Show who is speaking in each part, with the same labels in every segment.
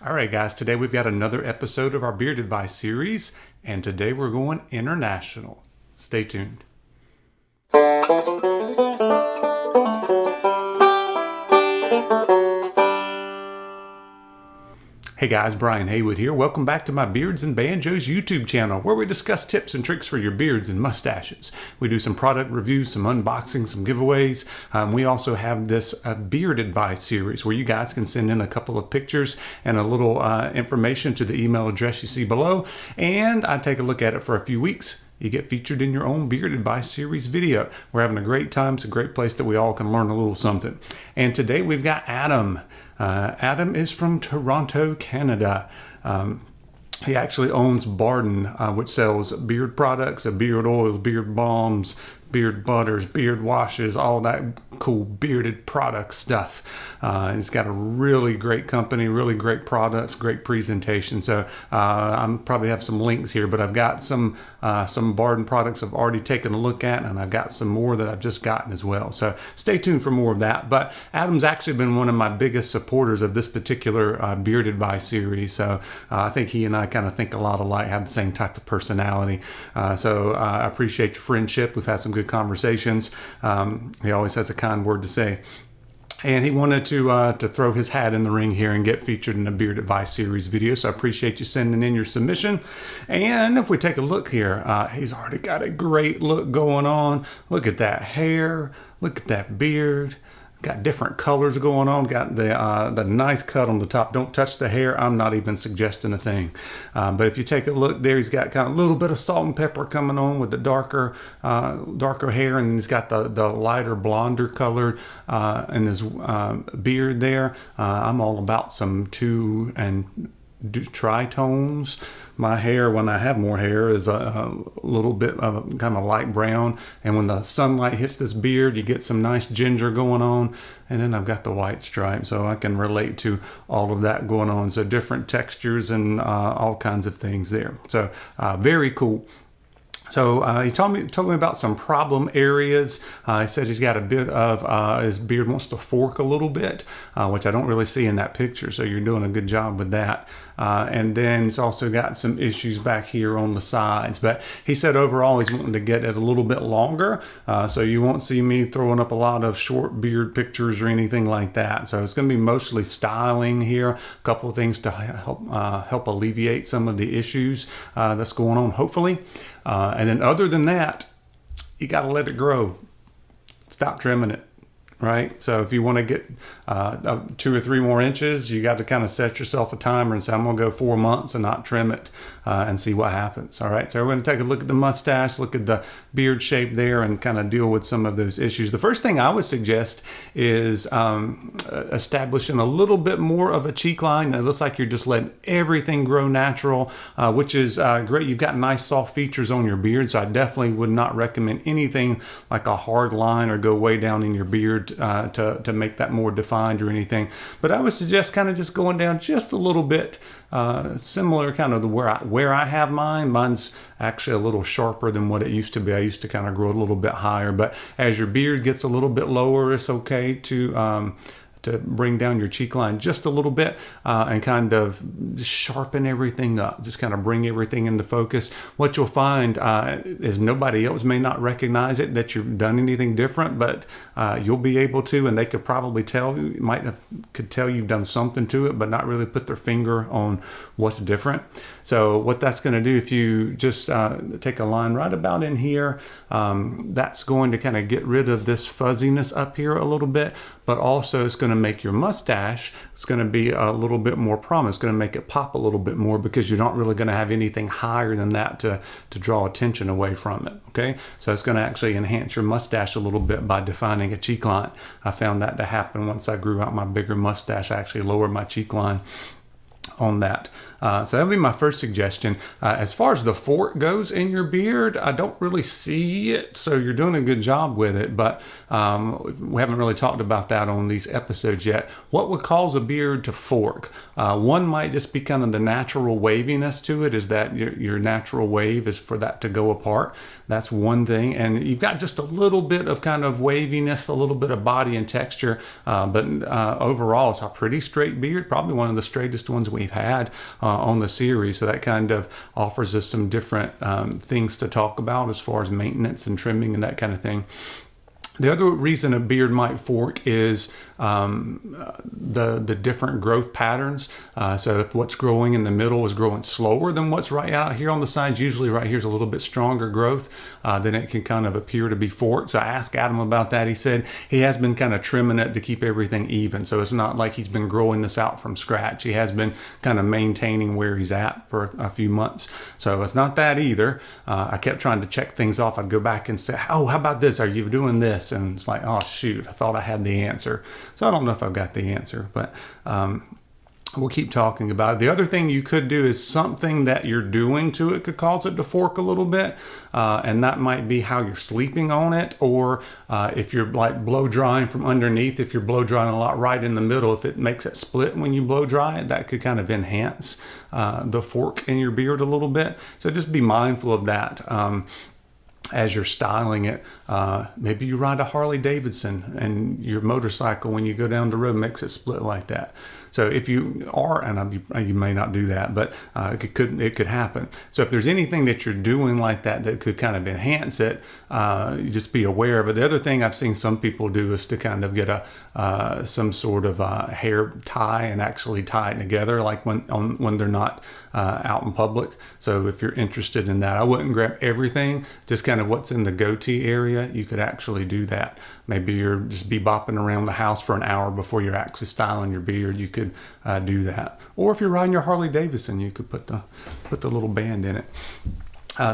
Speaker 1: All right, guys, today we've got another episode of our Beard Advice series, and today we're going international. Stay tuned. Hey guys, Brian Haywood here. Welcome back to my Beards and Banjos YouTube channel, where we discuss tips and tricks for your beards and mustaches. We do some product reviews, some unboxings, some giveaways. We also have this Beard Advice series where you guys can send in a couple of pictures and a little information to the email address you see below, and I take a look at it for a few weeks. You get featured in your own Beard Advice series video. We're having a great time. It's a great place that we all can learn a little something. And today we've got Adam. Adam is from Toronto, Canada. He actually owns Baarden, which sells beard products, beard oils, beard balms, beard butters, beard washes, all that cool bearded product stuff. He's got a really great company, really great products, great presentation. So I probably have some links here, but I've got some Baarden products I've already taken a look at, and I've got some more that I've just gotten as well. So stay tuned for more of that. But Adam's actually been one of my biggest supporters of this particular Beard Advice series. So I think he and I kind of think a lot alike, have the same type of personality. So I appreciate your friendship. We've had some good conversations. He always has a kind word to say. And he wanted to throw his hat in the ring here and get featured in a Beard Advice series video. So I appreciate you sending in your submission. And if we take a look here, he's already got a great look going on. Look at that hair. Look at that beard. Got different colors going on. Got the nice cut on the top. Don't touch the hair. I'm not even suggesting a thing. But if you take a look there, he's got kind of a little bit of salt and pepper coming on with the darker hair, and he's got the lighter blonder colored in his beard there. I'm all about some two and tritones. My hair, when I have more hair, is a little bit of kind of light brown, and when the sunlight hits this beard, you get some nice ginger going on, and then I've got the white stripe, so I can relate to all of that going on. So different textures and all kinds of things there. So very cool. So he told me about some problem areas. He said he's got a bit of his beard wants to fork a little bit, which I don't really see in that picture. So you're doing a good job with that. And then he's also got some issues back here on the sides. But he said overall he's wanting to get it a little bit longer. So you won't see me throwing up a lot of short beard pictures or anything like that. So it's going to be mostly styling here. A couple of things to help alleviate some of the issues that's going on, hopefully. And then other than that, you got to let it grow. Stop trimming it, right? So if you want to get 2 or 3 more inches, you got to kind of set yourself a timer and say, I'm going to go 4 months and not trim it and see what happens. All right. So we're going to take a look at the mustache, look at the beard shape there, and kind of deal with some of those issues. The first thing I would suggest is establishing a little bit more of a cheek line. It looks like you're just letting everything grow natural, which is great. You've got nice soft features on your beard, so I definitely would not recommend anything like a hard line or go way down in your beard to make that more defined or anything. But I would suggest kind of just going down just a little bit, similar kind of where I have mine. Mine's actually a little sharper than what it used to be. I used to kind of grow a little bit higher, but as your beard gets a little bit lower, it's okay to bring down your cheek line just a little bit and kind of sharpen everything up. Just kind of bring everything into focus. What you'll find is nobody else may not recognize it that you've done anything different, but you'll be able to, and they could probably tell you, could tell you've done something to it, but not really put their finger on what's different. So what that's going to do, if you just take a line right about in here, that's going to kind of get rid of this fuzziness up here a little bit, but also it's going to make your mustache, it's going to be a little bit more prominent. It's going to make it pop a little bit more because you're not really going to have anything higher than that to draw attention away from it. Okay, so it's going to actually enhance your mustache a little bit by defining a cheek line. I found that to happen once I grew out my bigger mustache. I actually lowered my cheek line on that. So that would be my first suggestion. As far as the fork goes in your beard, I don't really see it, so you're doing a good job with it, but we haven't really talked about that on these episodes yet. What would cause a beard to fork? One might just be kind of the natural waviness to it, is that your natural wave is for that to go apart. That's one thing, and you've got just a little bit of kind of waviness, a little bit of body and texture, but overall it's a pretty straight beard, probably one of the straightest ones we we've had on the series. So that kind of offers us some different things to talk about as far as maintenance and trimming and that kind of thing. The other reason a beard might fork is the different growth patterns. So if what's growing in the middle is growing slower than what's right out here on the sides, usually right here's a little bit stronger growth, then it can kind of appear to be forked. So I asked Adam about that. He said he has been kind of trimming it to keep everything even. So it's not like he's been growing this out from scratch. He has been kind of maintaining where he's at for a few months. So it's not that either. I kept trying to check things off. I'd go back and say, oh, how about this? Are you doing this? And it's like, oh, shoot, I thought I had the answer. So I don't know if I've got the answer, but we'll keep talking about it. The other thing you could do is something that you're doing to it could cause it to fork a little bit. And that might be how you're sleeping on it, or if you're like blow drying from underneath, if you're blow drying a lot right in the middle, if it makes it split when you blow dry it, that could kind of enhance the fork in your beard a little bit. So just be mindful of that. As you're styling it. Maybe you ride a Harley Davidson and your motorcycle, when you go down the road, makes it split like that. So if you are, and you may not do that, but it could happen. So if there's anything that you're doing like that that could kind of enhance it, you just be aware of it. The other thing I've seen some people do is to kind of get some sort of hair tie and actually tie it together, like when they're not out in public. So if you're interested in that, I wouldn't grab everything, just kind of what's in the goatee area. You could actually do that. Maybe you're just bopping around the house for an hour before you're actually styling your beard. You could do that. Or if you're riding your Harley Davidson, you could put the little band in it.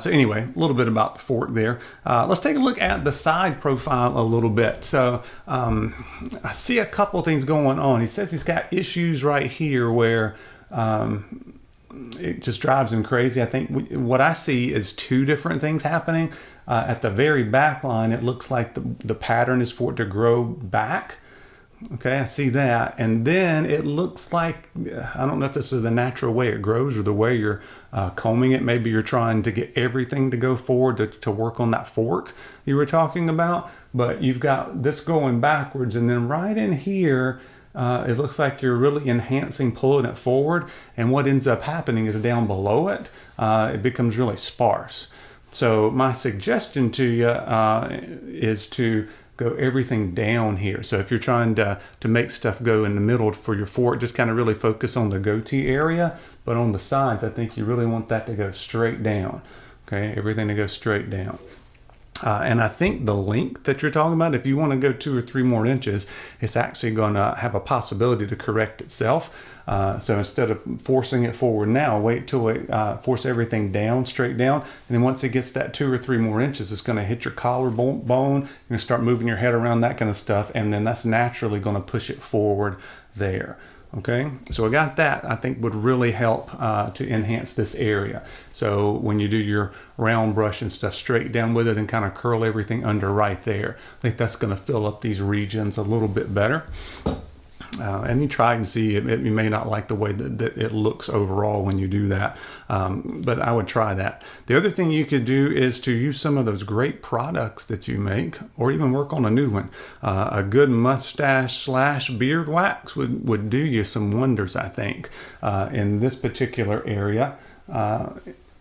Speaker 1: So anyway, a little bit about the fork there. Let's take a look at the side profile a little bit. So I see a couple things going on. He says he's got issues right here where it just drives him crazy. I think what I see is two different things happening. At the very back line, it looks like the pattern is for it to grow back. Okay, I see that. And then it looks like, I don't know if this is the natural way it grows or the way you're combing it. Maybe you're trying to get everything to go forward to work on that fork you were talking about. But you've got this going backwards. And then right in here, it looks like you're really enhancing, pulling it forward. And what ends up happening is down below it, it becomes really sparse. So my suggestion to you is to go everything down here. So if you're trying to make stuff go in the middle for your fork, just kind of really focus on the goatee area. But on the sides, I think you really want that to go straight down. Okay, everything to go straight down. And I think the length that you're talking about, if you want to go 2 or 3 more inches, it's actually going to have a possibility to correct itself. So instead of forcing it forward now, wait till it force everything down, straight down. And then once it gets that 2 or 3 more inches, it's going to hit your collarbone. You're going to start moving your head around, that kind of stuff. And then that's naturally going to push it forward there. Okay, so I got that. I think would really help to enhance this area. So when you do your round brush and stuff, straight down with it and kind of curl everything under right there. I think that's going to fill up these regions a little bit better. And you try and see, you may not like the way that it looks overall when you do that, but I would try that. The other thing you could do is to use some of those great products that you make, or even work on a new one. A good mustache / beard wax would do you some wonders, I think, in this particular area.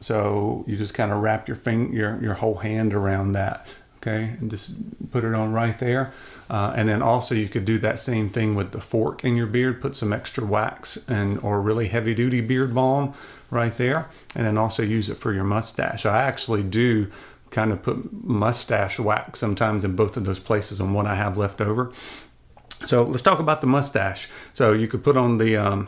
Speaker 1: So you just kind of wrap your whole hand around that. Okay, and just put it on right there. And then also you could do that same thing with the fork in your beard, put some extra wax or really heavy duty beard balm right there. And then also use it for your mustache. I actually do kind of put mustache wax sometimes in both of those places on what I have left over. So let's talk about the mustache. So you could put on the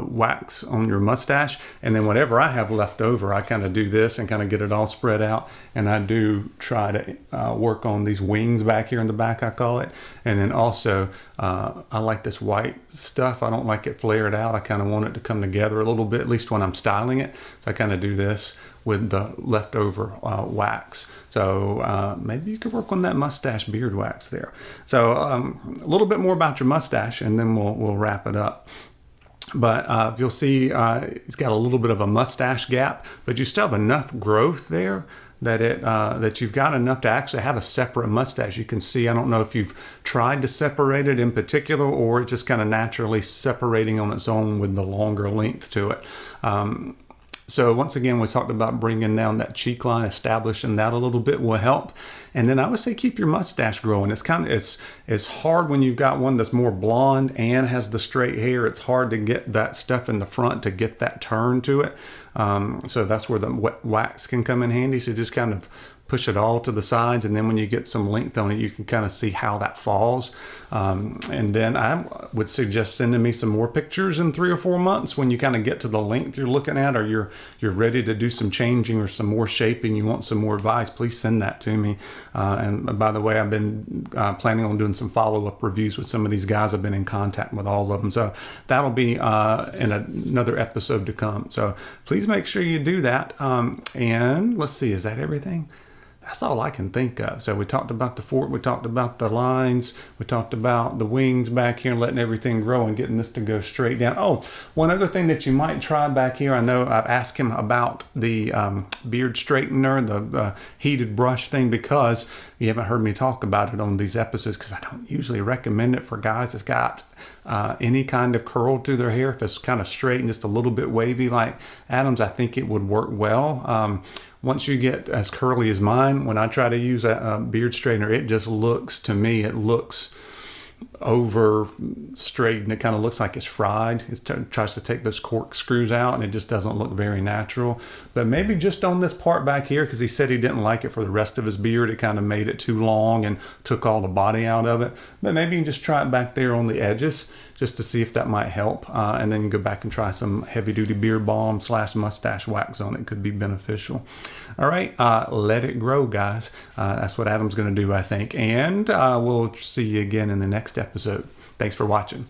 Speaker 1: wax on your mustache, and then whatever I have left over, I kind of do this and kind of get it all spread out, and I do try to work on these wings back here in the back, I call it. And then also I like this white stuff. I don't like it flared out. I kind of want it to come together a little bit, at least when I'm styling it. So I kind of do this with the leftover wax. So maybe you could work on that mustache beard wax there. So a little bit more about your mustache, and then we'll wrap it up. But you'll see he's got a little bit of a mustache gap, but you still have enough growth there that that you've got enough to actually have a separate mustache. You can see, I don't know if you've tried to separate it in particular, or it's just kind of naturally separating on its own with the longer length to it. So once again, we talked about bringing down that cheek line, establishing that a little bit will help. And then I would say keep your mustache growing. It's hard when you've got one that's more blonde and has the straight hair. It's hard to get that stuff in the front to get that turn to it. So that's where the wet wax can come in handy. So just kind of push it all to the sides, and then when you get some length on it, you can kind of see how that falls. And then I would suggest sending me some more pictures in 3 or 4 months when you kind of get to the length you're looking at, or you're ready to do some changing or some more shaping, you want some more advice, please send that to me. And by the way, I've been planning on doing some follow-up reviews with some of these guys. I've been in contact with all of them, so that'll be in another episode to come. So please make sure you do that. And let's see, is that everything? That's all I can think of. So we talked about the fork, we talked about the lines, we talked about the wings back here and letting everything grow and getting this to go straight down. Oh, one other thing that you might try back here, I know I've asked him about the beard straightener, the heated brush thing, because you haven't heard me talk about it on these episodes, because I don't usually recommend it for guys that's got any kind of curl to their hair. If it's kind of straight and just a little bit wavy like Adam's, I think it would work well. Once you get as curly as mine, when I try to use a beard straightener, it just looks, to me, it looks over straight, and it kind of looks like it's fried. It tries to take those corkscrews out, and it just doesn't look very natural. But maybe just on this part back here, because he said he didn't like it for the rest of his beard, it kind of made it too long and took all the body out of it. But maybe you can just try it back there on the edges just to see if that might help, and then you go back and try some heavy-duty beard balm / mustache wax on it. Could be beneficial. All right, let it grow, guys. That's what Adam's going to do, I think. And we'll see you again in the next episode. Thanks for watching.